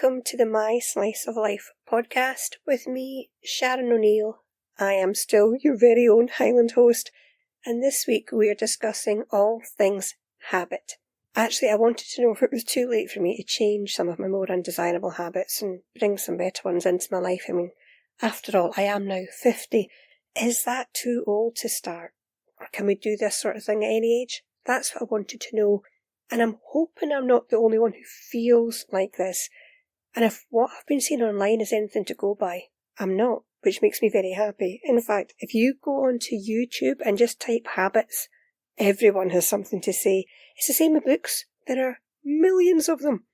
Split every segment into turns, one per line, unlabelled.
welcome to the My Slice of Life podcast with me, Sharon O'Neill. I am still your very own Highland host, and this week we are discussing all things habit. Actually, I wanted to know if it was too late for me to change some of my more undesirable habits and bring some better ones into my life. I mean, after all, I am now 50. Is that too old to start? Or can we do this sort of thing at any age? That's what I wanted to know. And I'm hoping I'm not the only one who feels like this. And if what I've been seeing online is anything to go by, I'm not, which makes me very happy. In fact, if you go onto YouTube and just type habits, everyone has something to say. It's the same with books. There are millions of them.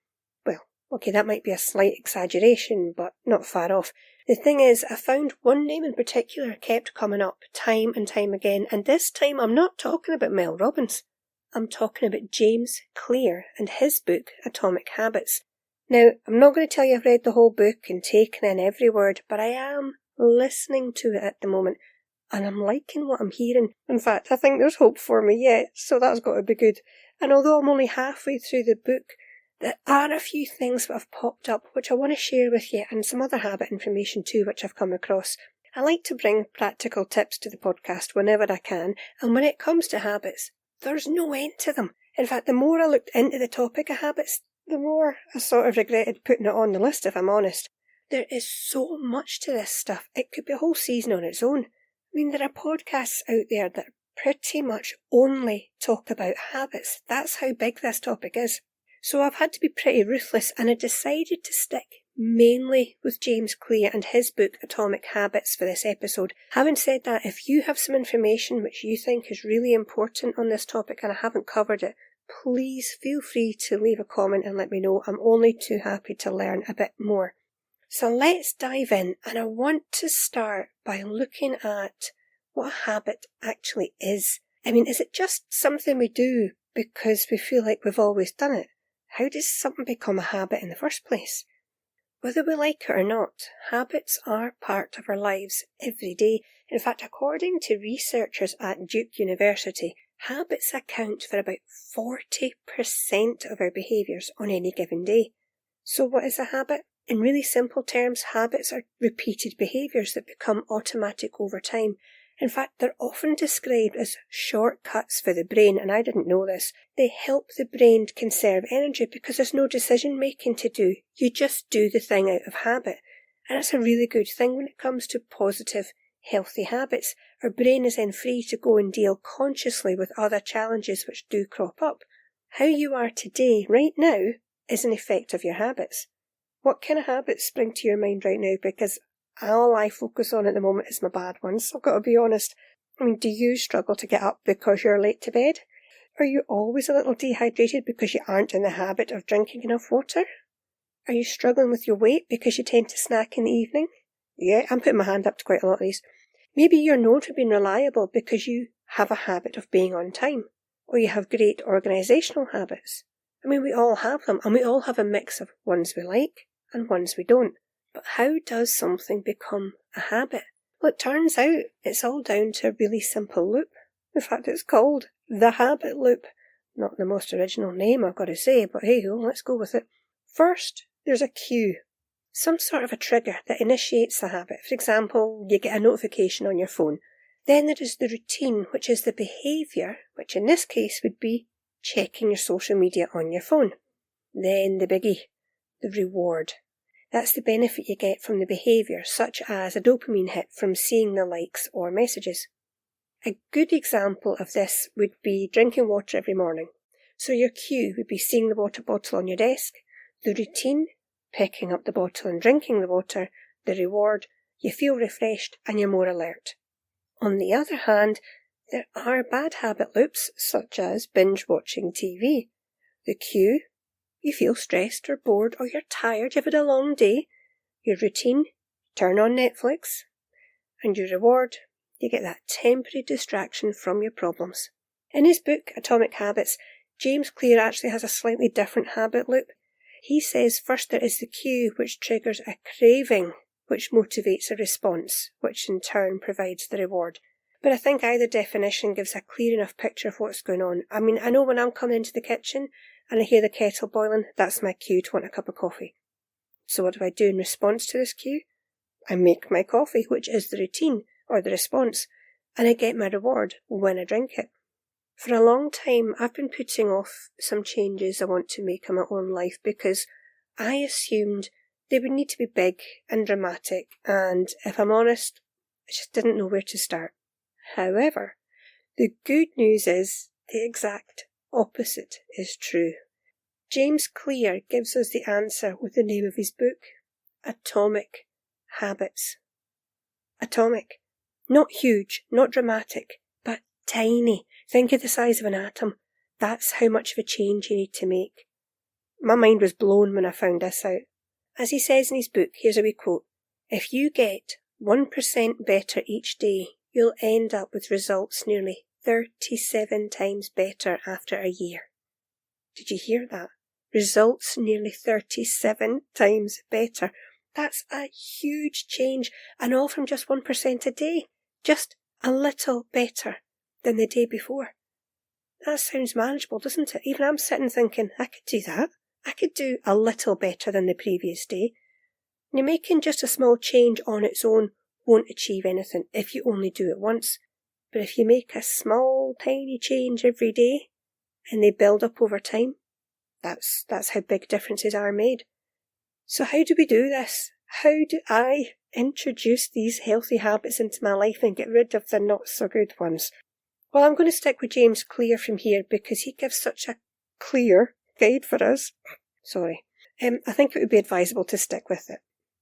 Well, okay, that might be a slight exaggeration, but not far off. The thing is, I found one name in particular kept coming up time and time again, and this time I'm not talking about Mel Robbins. I'm talking about James Clear and his book, Atomic Habits. Now, I'm not going to tell you I've read the whole book and taken in every word, but I am listening to it at the moment, and I'm liking what I'm hearing. In fact, I think there's hope for me yet, so that's got to be good. And although I'm only halfway through the book, there are a few things that have popped up which I want to share with you, and some other habit information too which I've come across. I like to bring practical tips to the podcast whenever I can, and when it comes to habits, there's no end to them. In fact, the more I looked into the topic of habits, the more I sort of regretted putting it on the list, if I'm honest. There is so much to this stuff. It could be a whole season on its own. I mean, there are podcasts out there that pretty much only talk about habits. That's how big this topic is. So I've had to be pretty ruthless, and I decided to stick mainly with James Clear and his book Atomic Habits for this episode. Having said that, if you have some information which you think is really important on this topic and I haven't covered it, please feel free to leave a comment and let me know. I'm only too happy to learn a bit more. So let's dive in, and I want to start by looking at what a habit actually is. I mean, is it just something we do because we feel like we've always done it? How does something become a habit in the first place? Whether we like it or not, habits are part of our lives every day. In fact, according to researchers at Duke University, habits account for about 40% of our behaviours on any given day. So what is a habit? In really simple terms, habits are repeated behaviours that become automatic over time. In fact, they're often described as shortcuts for the brain, and I didn't know this. They help the brain conserve energy because there's no decision making to do. You just do the thing out of habit. And it's a really good thing when it comes to positive, healthy habits. Our brain is then free to go and deal consciously with other challenges which do crop up. How you are today, right now, is an effect of your habits. What kind of habits spring to your mind right now? Because all I focus on at the moment is my bad ones. I've got to be honest. I mean, do you struggle to get up because you're late to bed? Are you always a little dehydrated because you aren't in the habit of drinking enough water? Are you struggling with your weight because you tend to snack in the evening? Yeah, I'm putting my hand up to quite a lot of these. Maybe you're known for being reliable because you have a habit of being on time, or you have great organisational habits. I mean, we all have them, and we all have a mix of ones we like and ones we don't. But how does something become a habit? Well, it turns out it's all down to a really simple loop. In fact, it's called the habit loop. Not the most original name, I've got to say, but hey ho, let's go with it. First, there's a cue. Some sort of a trigger that initiates the habit. For example, you get a notification on your phone. Then there is the routine, which is the behaviour, which in this case would be checking your social media on your phone. Then the biggie, the reward. That's the benefit you get from the behaviour, such as a dopamine hit from seeing the likes or messages. A good example of this would be drinking water every morning. So your cue would be seeing the water bottle on your desk, the routine, picking up the bottle and drinking the water, the reward, you feel refreshed and you're more alert. On the other hand, there are bad habit loops, such as binge watching TV. The cue, you feel stressed or bored or you're tired, you've had a long day. Your routine, turn on Netflix. And your reward, you get that temporary distraction from your problems. In his book, Atomic Habits, James Clear actually has a slightly different habit loop. He says first there is the cue, which triggers a craving, which motivates a response, which in turn provides the reward. But I think either definition gives a clear enough picture of what's going on. I mean, I know when I'm coming into the kitchen and I hear the kettle boiling, that's my cue to want a cup of coffee. So what do I do in response to this cue? I make my coffee, which is the routine or the response, and I get my reward when I drink it. For a long time, I've been putting off some changes I want to make in my own life because I assumed they would need to be big and dramatic, and if I'm honest, I just didn't know where to start. However, the good news is the exact opposite is true. James Clear gives us the answer with the name of his book, Atomic Habits. Atomic. Not huge, not dramatic, but tiny. Think of the size of an atom. That's how much of a change you need to make. My mind was blown when I found this out. As he says in his book, here's a wee quote. If you get 1% better each day, you'll end up with results nearly 37 times better after a year. Did you hear that? Results nearly 37 times better. That's a huge change, and all from just 1% a day. Just a little better than the day before. That sounds manageable, doesn't it? Even I'm sitting thinking, I could do that. I could do a little better than the previous day. Now, making just a small change on its own won't achieve anything if you only do it once. But if you make a small, tiny change every day, and they build up over time, that's how big differences are made. So how do we do this? How do I introduce these healthy habits into my life and get rid of the not so good ones? Well, I'm going to stick with James Clear from here because he gives such a clear guide for us. I think it would be advisable to stick with it.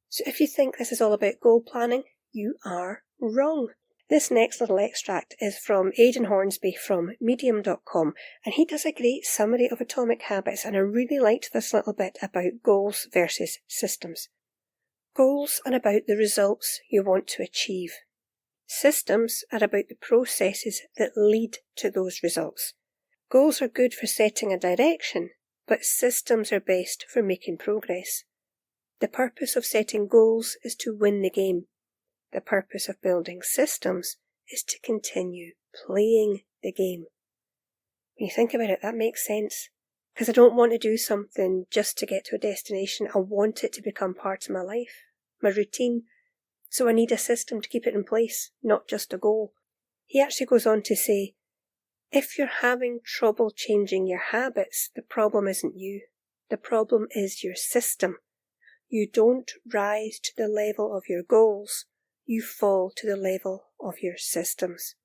So if you think this is all about goal planning, you are wrong. This next little extract is from Aidan Hornsby from Medium.com, and he does a great summary of atomic habits, and I really liked this little bit about goals versus systems. Goals are about the results you want to achieve. Systems are about the processes that lead to those results. Goals are good for setting a direction, but systems are best for making progress. The purpose of setting goals is to win the game. The purpose of building systems is to continue playing the game. When you think about it, that makes sense. Because I don't want to do something just to get to a destination. I want it to become part of my life, my routine. So I need a system to keep it in place, not just a goal. He actually goes on to say, if you're having trouble changing your habits, the problem isn't you. The problem is your system. You don't rise to the level of your goals. You fall to the level of your systems.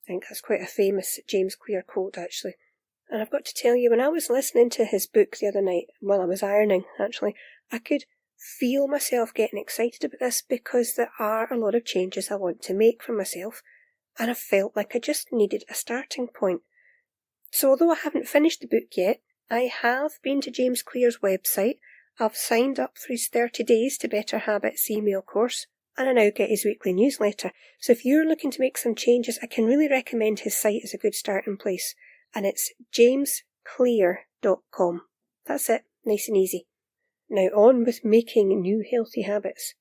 I think that's quite a famous James Clear quote, actually. And I've got to tell you, when I was listening to his book the other night, while I was ironing, actually, I could feel myself getting excited about this because there are a lot of changes I want to make for myself, and I felt like I just needed a starting point. So although I haven't finished the book yet, I have been to James Clear's website, I've signed up for his 30 Days to Better Habits email course, and I now get his weekly newsletter. So if you're looking to make some changes, I can really recommend his site as a good starting place. And it's jamesclear.com. That's it, nice and easy. Now on with making new healthy habits.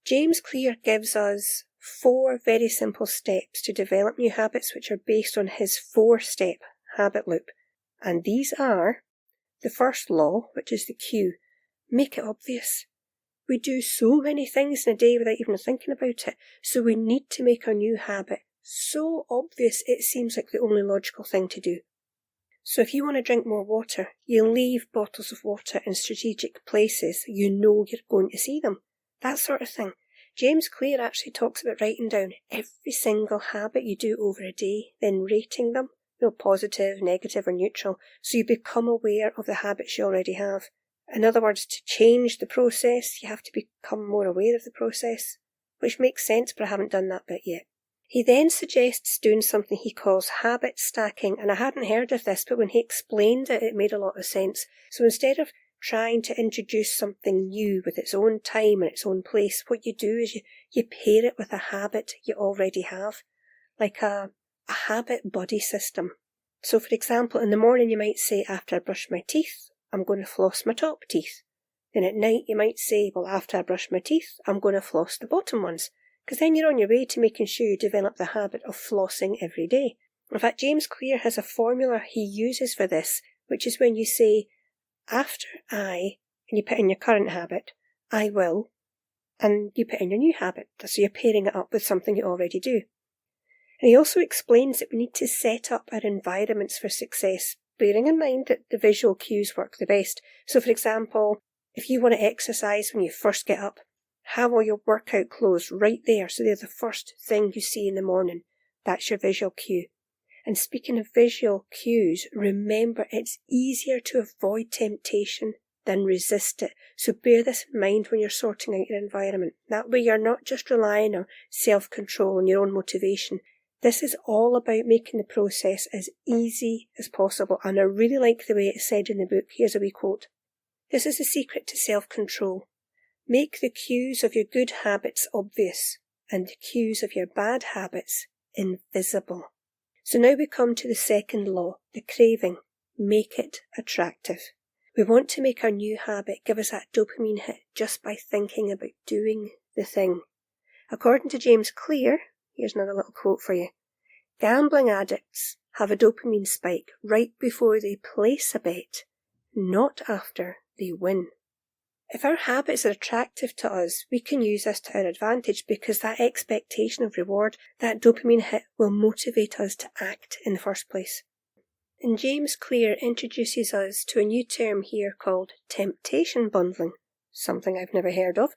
James Clear gives us 4 very simple steps to develop new habits which are based on his 4-step habit loop. And these are the first law, which is the cue. Make it obvious. We do so many things in a day without even thinking about it, so we need to make our new habit so obvious it seems like the only logical thing to do. So if you want to drink more water, you leave bottles of water in strategic places you know you're going to see them. That sort of thing. James Clear actually talks about writing down every single habit you do over a day, then rating them, positive, negative or neutral, so you become aware of the habits you already have. In other words, to change the process, you have to become more aware of the process, which makes sense, but I haven't done that bit yet. He then suggests doing something he calls habit stacking, and I hadn't heard of this, but when he explained it, it made a lot of sense. So instead of trying to introduce something new with its own time and its own place, what you do is you pair it with a habit you already have, like a habit body system. So for example, in the morning you might say, after I brush my teeth, I'm going to floss my top teeth. Then at night you might say, well, after I brush my teeth, I'm going to floss the bottom ones. Because then you're on your way to making sure you develop the habit of flossing every day. In fact, James Clear has a formula he uses for this, which is when you say, after and you put in your current habit, I will, and you put in your new habit, so you're pairing it up with something you already do. And he also explains that we need to set up our environments for success, bearing in mind that the visual cues work the best. So for example, if you want to exercise when you first get up, have all your workout clothes right there so they're the first thing you see in the morning. That's your visual cue. And speaking of visual cues, remember it's easier to avoid temptation than resist it. So bear this in mind when you're sorting out your environment. That way you're not just relying on self-control and your own motivation. This is all about making the process as easy as possible, and I really like the way it's said in the book. Here's a wee quote. This is the secret to self-control. Make the cues of your good habits obvious, and the cues of your bad habits invisible. So now we come to the second law, the craving. Make it attractive. We want to make our new habit give us that dopamine hit just by thinking about doing the thing. According to James Clear, here's another little quote for you. Gambling addicts have a dopamine spike right before they place a bet, not after they win. If our habits are attractive to us, we can use this to our advantage because that expectation of reward, that dopamine hit, will motivate us to act in the first place. And James Clear introduces us to a new term here called temptation bundling, something I've never heard of.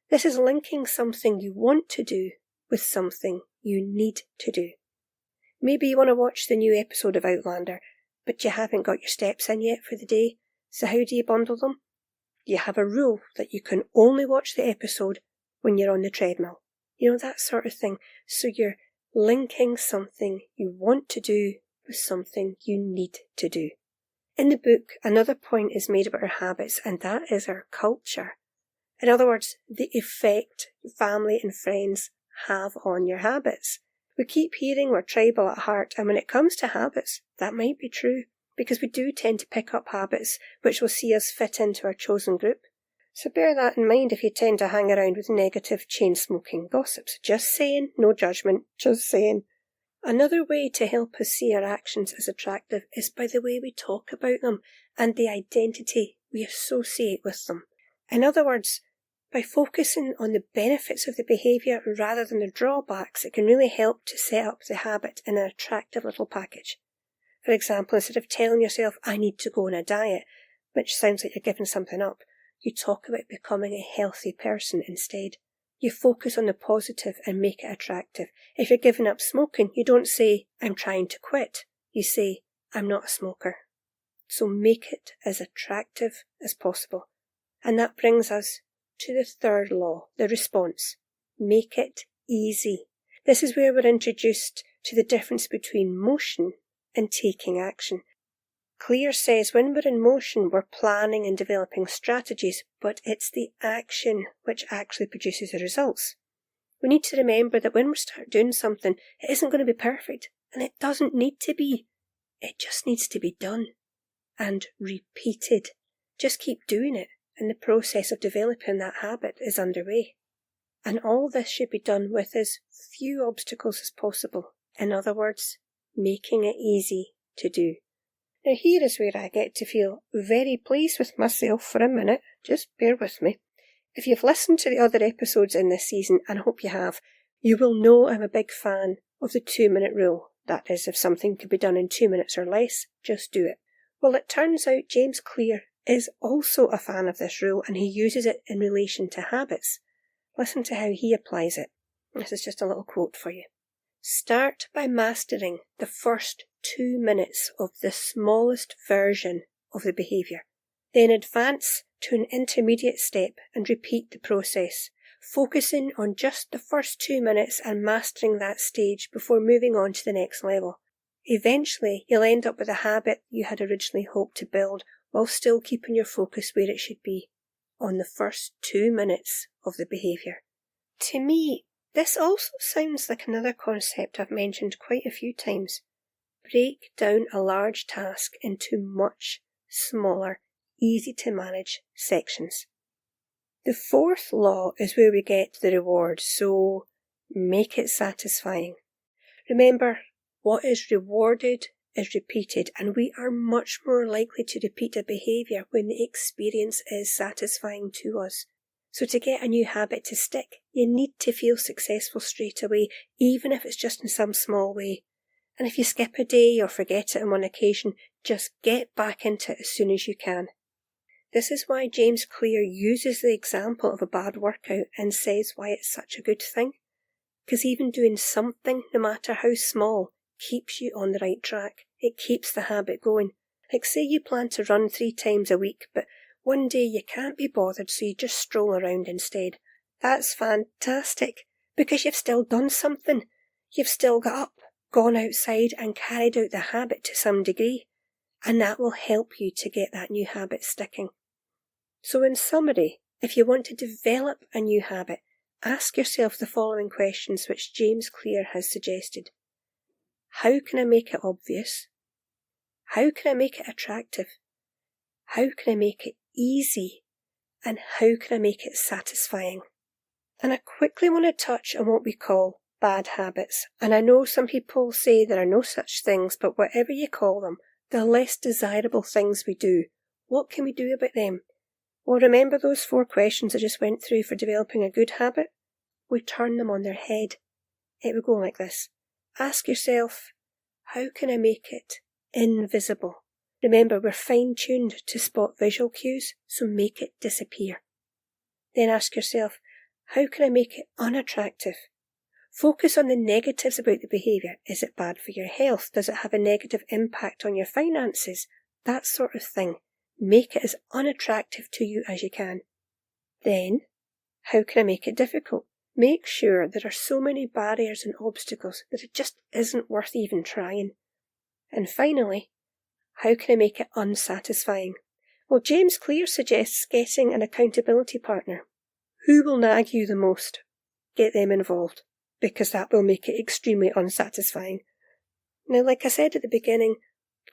This is linking something you want to do with something you need to do. Maybe you want to watch the new episode of Outlander, but you haven't got your steps in yet for the day, so how do you bundle them? You have a rule that you can only watch the episode when you're on the treadmill. You know, that sort of thing. So you're linking something you want to do with something you need to do. In the book, another point is made about our habits, and that is our culture. In other words, the effect family and friends have on your habits. We keep hearing we're tribal at heart, and when it comes to habits, that might be true, because we do tend to pick up habits which will see us fit into our chosen group. So bear that in mind if you tend to hang around with negative chain-smoking gossips. Just saying, no judgment, just saying. Another way to help us see our actions as attractive is by the way we talk about them and the identity we associate with them. In other words, by focusing on the benefits of the behaviour rather than the drawbacks, it can really help to set up the habit in an attractive little package. For example, instead of telling yourself, I need to go on a diet, which sounds like you're giving something up, you talk about becoming a healthy person instead. You focus on the positive and make it attractive. If you're giving up smoking, you don't say, I'm trying to quit. You say, I'm not a smoker. So make it as attractive as possible. And that brings us to the third law, the response. Make it easy. This is where we're introduced to the difference between motion and taking action. Clear says when we're in motion, we're planning and developing strategies, but it's the action which actually produces the results. We need to remember that when we start doing something, it isn't going to be perfect, and it doesn't need to be. It just needs to be done and repeated. Just keep doing it, and the process of developing that habit is underway. And all this should be done with as few obstacles as possible. In other words, making it easy to do. Now here is where I get to feel very pleased with myself for a minute. Just bear with me. If you've listened to the other episodes in this season, and I hope you have, you will know I'm a big fan of the 2-minute rule. That is, if something can be done in 2 minutes or less, just do it. Well, it turns out James Clear is also a fan of this rule, and he uses it in relation to habits. Listen to how he applies it. This is just a little quote for you. Start by mastering the first 2 minutes of the smallest version of the behaviour. Then advance to an intermediate step and repeat the process, focusing on just the first 2 minutes and mastering that stage before moving on to the next level. Eventually, you'll end up with a habit you had originally hoped to build while still keeping your focus where it should be, on the first 2 minutes of the behaviour. To me, this also sounds like another concept I've mentioned quite a few times. Break down a large task into much smaller, easy to manage sections. The fourth law is where we get the reward, so make it satisfying. Remember, what is rewarded is repeated, and we are much more likely to repeat a behaviour when the experience is satisfying to us. So to get a new habit to stick, you need to feel successful straight away, even if it's just in some small way. And if you skip a day or forget it on one occasion, just get back into it as soon as you can. This is why James Clear uses the example of a bad workout and says why it's such a good thing. Because even doing something, no matter how small, keeps you on the right track. It keeps the habit going. Like say you plan to run 3 times a week, but one day you can't be bothered, so you just stroll around instead. That's fantastic, because you've still done something. You've still got up, gone outside and carried out the habit to some degree. And that will help you to get that new habit sticking. So in summary, if you want to develop a new habit, ask yourself the following questions which James Clear has suggested. How can I make it obvious? How can I make it attractive? How can I make it easy? And how can I make it satisfying? And I quickly want to touch on what we call bad habits. And I know some people say there are no such things, but whatever you call them, the less desirable things we do. What can we do about them? Well, remember those 4 questions I just went through for developing a good habit? We turn them on their head. It would go like this. Ask yourself, how can I make it invisible? Remember, we're fine-tuned to spot visual cues, so make it disappear. Then ask yourself, how can I make it unattractive? Focus on the negatives about the behaviour. Is it bad for your health? Does it have a negative impact on your finances? That sort of thing. Make it as unattractive to you as you can. Then, how can I make it difficult? Make sure there are so many barriers and obstacles that it just isn't worth even trying. And finally, how can I make it unsatisfying? Well, James Clear suggests getting an accountability partner. Who will nag you the most? Get them involved, because that will make it extremely unsatisfying. Now, like I said at the beginning,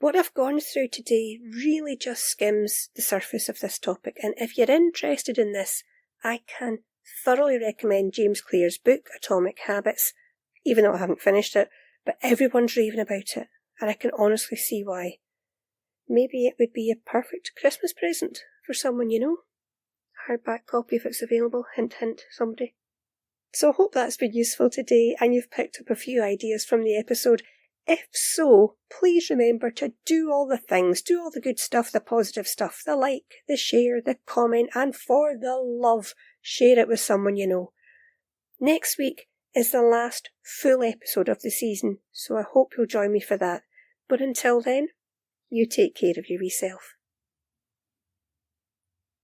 what I've gone through today really just skims the surface of this topic, and if you're interested in this, I can thoroughly recommend James Clear's book, Atomic Habits, even though I haven't finished it, but everyone's raving about it, and I can honestly see why. Maybe it would be a perfect Christmas present for someone you know. Hardback copy if it's available, hint hint, somebody. So I hope that's been useful today and you've picked up a few ideas from the episode. If so, please remember to do all the things, do all the good stuff, the positive stuff, the like, the share, the comment, and for the love, share it with someone you know. Next week is the last full episode of the season, so I hope you'll join me for that. But until then, you take care of your wee self.